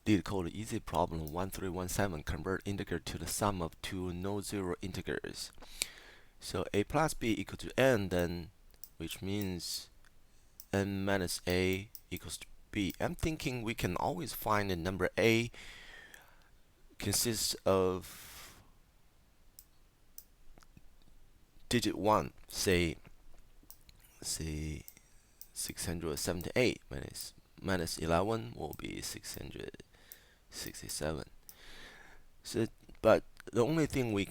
Leetcode easy problem 1317 convert integer to the sum of two no-zero integers. So a plus b equal to n, then which means n minus a equals to b. I'm thinking we can always find the number a consists of digit 1, say 678 minus 11 will be 667. So, but the only thing we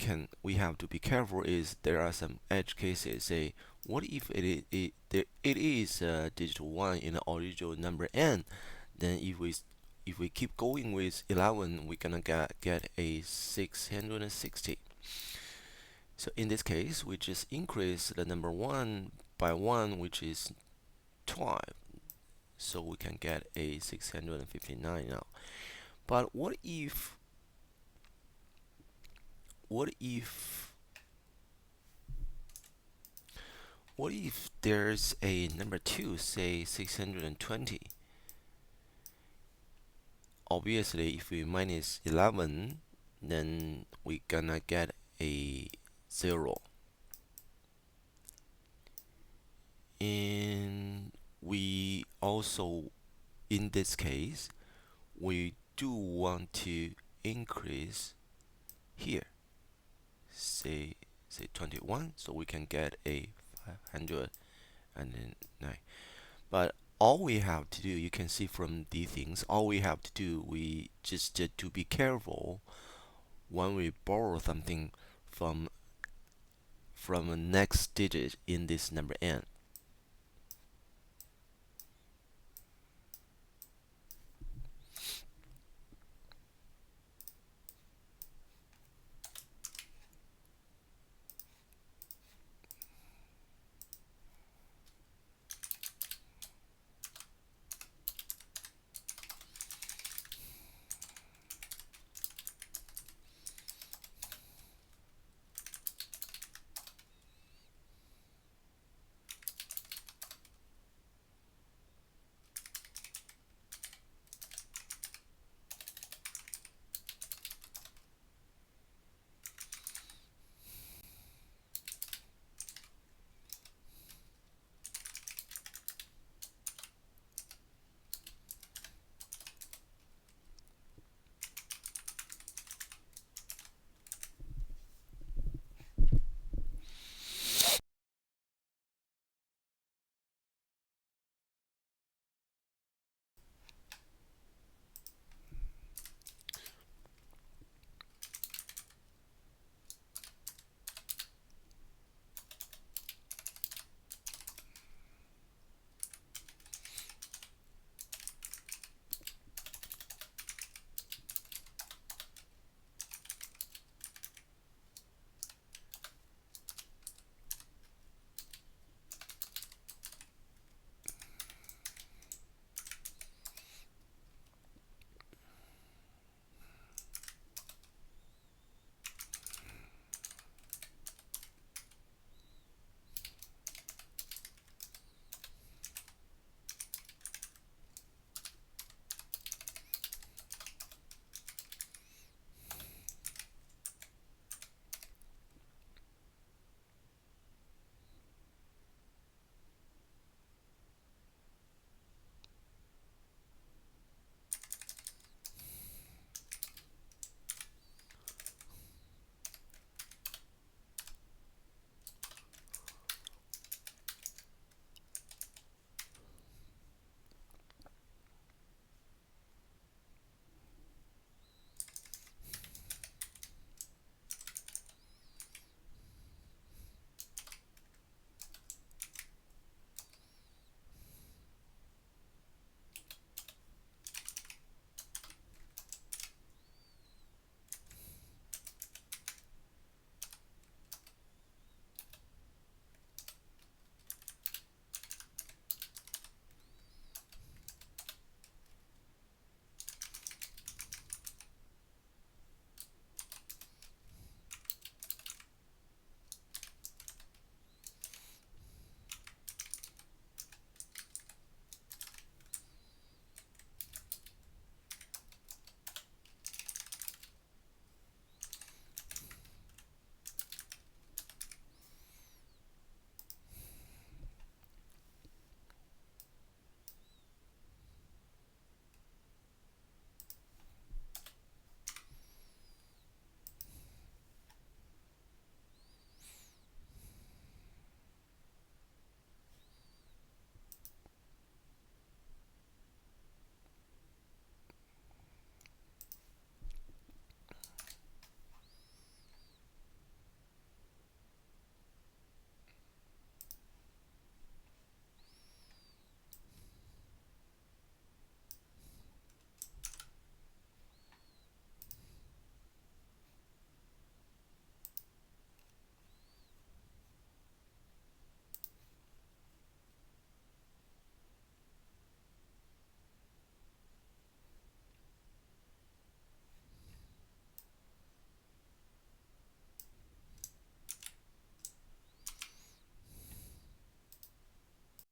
have to be careful is there are some edge cases. Say, what if it is digit 1 in the original number n? Then if we keep going with 11, we're gonna get a 660. So in this case, we just increase the number 1 by 1, which is 12. So we can get a 659 now. But what if there's a number 2, say 620? Obviously, if we minus 11, then we're gonna get a 0. And we also, in this case, we do want to increase here, say 21, so we can get a 509. But all we have to do, you can see from these things, all we have to do, we just to be careful when we borrow something from a next digit in this number n.